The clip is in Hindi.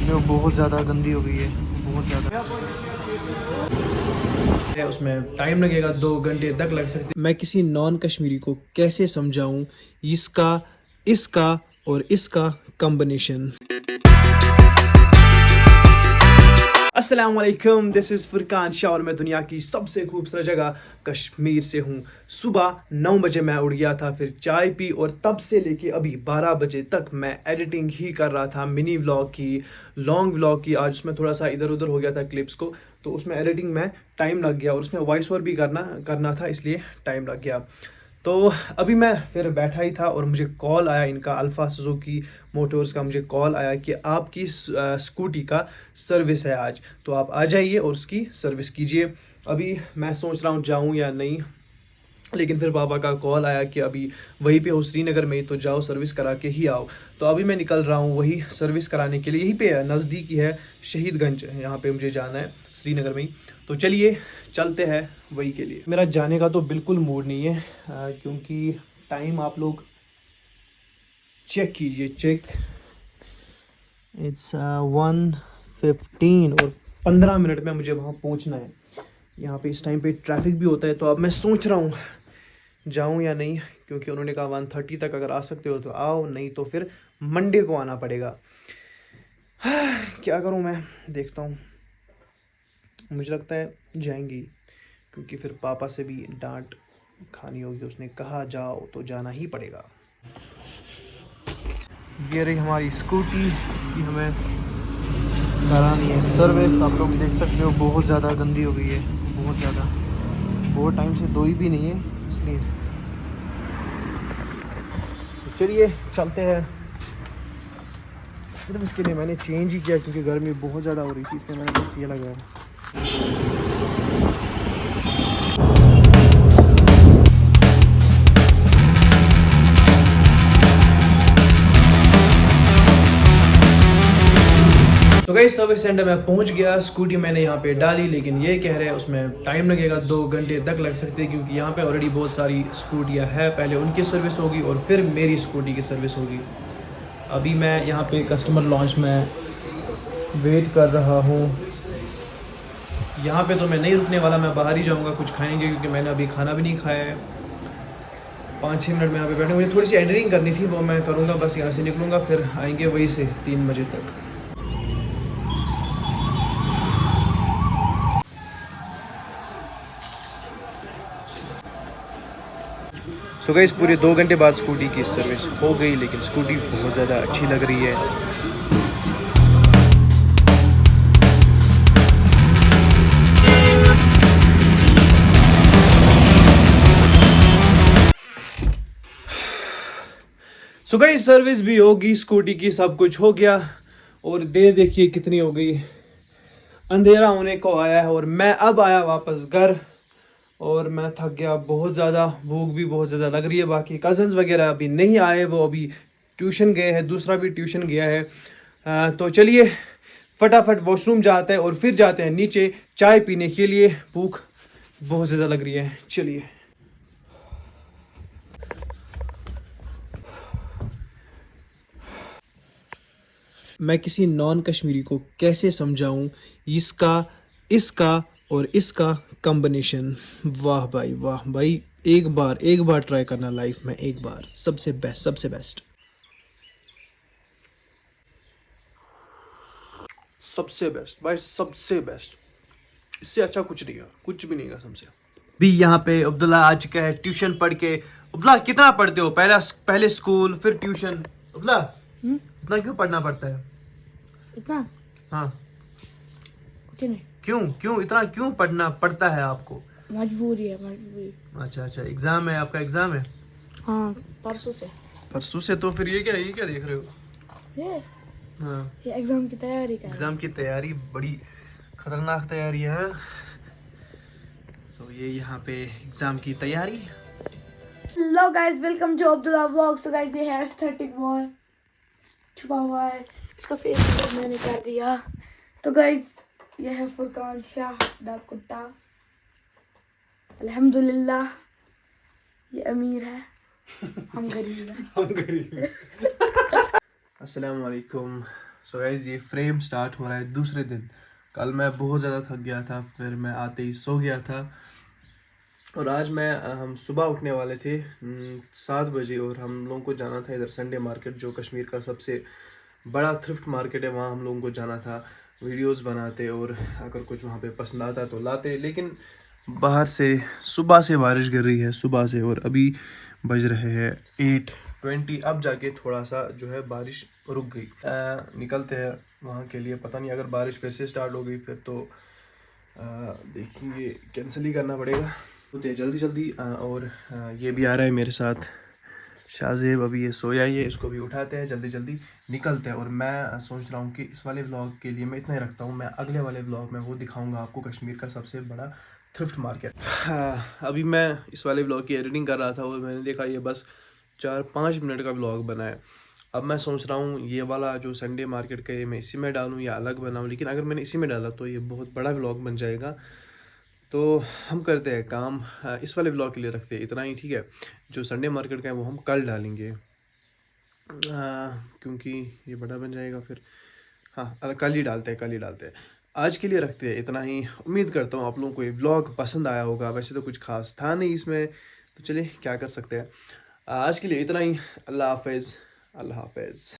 सकते हो बहुत ज़्यादा गंदी हो गई है, बहुत ज़्यादा। उसमें टाइम लगेगा, 2 घंटे तक लग सकते। मैं किसी नॉन कश्मीरी को कैसे समझाऊं इसका, इसका और इसका कॉम्बिनेशन। अस्सलाम वालेकुम, दिस इज़ फुरकान शाह और मैं दुनिया की सबसे खूबसूरत जगह कश्मीर से हूँ। सुबह 9 बजे मैं उठ गया था, फिर चाय पी और तब से लेके अभी 12 बजे तक मैं एडिटिंग ही कर रहा था, मिनी व्लॉग की, लॉन्ग व्लॉग की। आज उसमें थोड़ा सा इधर उधर हो गया था क्लिप्स को, तो उसमें एडिटिंग में टाइम लग गया और उसमें वॉइस ओवर भी करना था, इसलिए टाइम लग गया। तो अभी मैं फिर बैठा ही था और मुझे कॉल आया इनका, अल्फ़ा सुजुकी मोटर्स का मुझे कॉल आया कि आपकी स्कूटी का सर्विस है आज, तो आप आ जाइए और उसकी सर्विस कीजिए। अभी मैं सोच रहा हूँ जाऊँ या नहीं, लेकिन फिर पापा का कॉल आया कि अभी वहीं पे हो श्रीनगर में, तो जाओ सर्विस करा के ही आओ। तो अभी मैं निकल रहा हूँ वही सर्विस कराने के लिए, यहीं पे है, नज़दीक ही है, शहीदगंज, यहाँ पे मुझे जाना है श्रीनगर में ही। तो चलिए चलते हैं वही के लिए। मेरा जाने का तो बिल्कुल मूड नहीं है, क्योंकि टाइम आप लोग चेक कीजिए, चेक, इट्स 1:15 और 15 मिनट में मुझे वहाँ पहुँचना है। यहाँ पे इस टाइम पे ट्रैफिक भी होता है, तो अब मैं सोच रहा हूँ जाऊँ या नहीं, क्योंकि उन्होंने कहा 1:30 तक अगर आ सकते हो तो आओ, नहीं तो फिर मंडे को आना पड़ेगा। क्या करूँ मैं, देखता हूँ। मुझे लगता है जाएंगी, क्योंकि फिर पापा से भी डांट खानी होगी, उसने कहा जाओ तो जाना ही पड़ेगा। ये रही हमारी स्कूटी, इसकी हमें करानी है सर्विस। आप लोग देख सकते हो बहुत ज़्यादा गंदी हो गई है, बहुत ज़्यादा, बहुत टाइम से धोई भी नहीं है, इसलिए चलिए चलते हैं। सिर्फ इसके लिए मैंने चेंज ही किया, क्योंकि गर्मी बहुत ज़्यादा हो रही थी, इसलिए मैंने बस ये लगाया। तो गई सर्विस सेंटर में पहुंच गया, स्कूटी मैंने यहाँ पे डाली, लेकिन ये कह रहे हैं उसमें टाइम लगेगा, 2 घंटे तक लग सकते हैं, क्योंकि यहाँ पे ऑलरेडी बहुत सारी स्कूटियाँ हैं। पहले उनकी सर्विस होगी और फिर मेरी स्कूटी की सर्विस होगी। अभी मैं यहाँ पे कस्टमर लॉन्च में वेट कर रहा हूँ। यहाँ पे तो मैं नहीं रुकने वाला, मैं बाहर ही जाऊँगा, कुछ खाएँगे, क्योंकि मैंने अभी खाना भी नहीं खाया है। 5-6 मिनट में यहाँ पे बैठे, मुझे थोड़ी सी एडिटिंग करनी थी, वो मैं करूँगा, बस यहाँ से निकलूँगा, फिर आएँगे वहीं से 3 बजे तक। सो गाइस, पूरे 2 घंटे बाद स्कूटी की सर्विस हो गई, लेकिन स्कूटी बहुत ज़्यादा अच्छी लग रही है। सो गाइस, सर्विस भी होगी स्कूटी की, सब कुछ हो गया, और देर देखिए कितनी हो गई, अंधेरा होने को आया है, और मैं अब आया वापस घर, और मैं थक गया बहुत ज़्यादा, भूख भी बहुत ज़्यादा लग रही है। बाकी कज़न्स वगैरह अभी नहीं आए, वो अभी ट्यूशन गए हैं, दूसरा भी ट्यूशन गया है। तो चलिए फटाफट वॉशरूम जाते हैं और फिर जाते हैं नीचे चाय पीने के लिए, भूख बहुत ज़्यादा लग रही है। चलिए। मैं किसी नॉन कश्मीरी को कैसे समझाऊं इसका, इसका और इसका कॉम्बिनेशन। वाह भाई, एक बार ट्राई करना लाइफ में, एक बार, सबसे बेस्ट, सबसे बेस्ट। सबसे बेस्ट भाई, सबसे बेस्ट, इससे अच्छा कुछ नहीं है, कुछ भी नहीं है सबसे। भी यहाँ पे अब्दुल्ला आ चुका है ट्यूशन पढ़ के। अब्दुल्ला कितना पढ़ते हो, पहले स्कूल फिर ट्यूशन। अब्दुल्ला इतना क्यों पढ़ना पड़ता है? इतना हाँ, कुछ नहीं, क्यों क्यों इतना क्यों पढ़ना पड़ता है आपको? मजबूरी है, मजबूरी। अच्छा, एग्जाम है आपका, एग्जाम है हाँ, परसों से। परसों से? तो फिर ये क्या देख रहे हो? ये हाँ, ये एग्जाम की तैयारी कर रहा एग्जाम की तैयारी, बड़ी खतरनाक तैयारी है। तो ये यहाँ पे एग्जाम की तैयारी। Hello guys, welcome to Abdullah vlog. So guys, ये है एस्थेटिक बॉय, छुपा हुआ है, इसका फेस मैंने कर दिया। तो गाइस, ये है फुरकान शाह दा कुत्ता। अल्हम्दुलिल्लाह, ये अमीर है, हम गरीब हैं। हम गरीब। अस्सलाम वालेकुम। सो गाइस ये फ्रेम स्टार्ट हो रहा है दूसरे दिन। कल मैं बहुत ज़्यादा थक गया था, फिर मैं आते ही सो गया था। और आज हम सुबह उठने वाले थे 7 बजे, और हम लोगों को जाना था इधर संडे मार्केट, जो कश्मीर का सबसे बड़ा थ्रिफ्ट मार्केट है। वहाँ हम लोगों को जाना था, वीडियोस बनाते और अगर कुछ वहाँ पे पसंद आता तो लाते। लेकिन बाहर से सुबह से बारिश गिर रही है सुबह से, और अभी बज रहे हैं 8:20। अब जाके थोड़ा सा जो है बारिश रुक गई। निकलते हैं वहाँ के लिए। पता नहीं, अगर बारिश फिर से स्टार्ट हो गई फिर तो देखिए कैंसिल ही करना पड़ेगा। होते जल्दी जल्दी। और ये भी आ रहा है मेरे साथ, शाहजेब। अभी ये सोया ही है, इसको भी उठाते हैं, जल्दी जल्दी निकलते हैं। और मैं सोच रहा हूँ कि इस वाले व्लॉग के लिए मैं इतना ही रखता हूँ। मैं अगले वाले व्लॉग में वो दिखाऊंगा आपको कश्मीर का सबसे बड़ा थ्रिफ्ट मार्केट। अभी मैं इस वाले व्लॉग की एडिटिंग कर रहा था और मैंने देखा ये बस 4-5 मिनट का व्लॉग बना है। अब मैं सोच रहा हूँ ये वाला जो संडे मार्केट का, ये मैं इसी में डालूँ या अलग बनाऊँ। लेकिन अगर मैंने इसी में डाला तो ये बहुत बड़ा व्लॉग बन जाएगा। तो हम करते हैं काम, इस वाले ब्लॉग के लिए रखते हैं इतना ही, ठीक है। जो संडे मार्केट का है वो हम कल डालेंगे, क्योंकि ये बड़ा बन जाएगा फिर। हाँ, कल ही डालते हैं, कल ही डालते हैं। आज के लिए रखते हैं इतना ही। उम्मीद करता हूँ आप लोगों को ये व्लॉग पसंद आया होगा। वैसे तो कुछ खास था नहीं इसमें, तो चलिए क्या कर सकते हैं। आज के लिए इतना ही। अल्लाह हाफिज़, अल्लाह हाफिज़।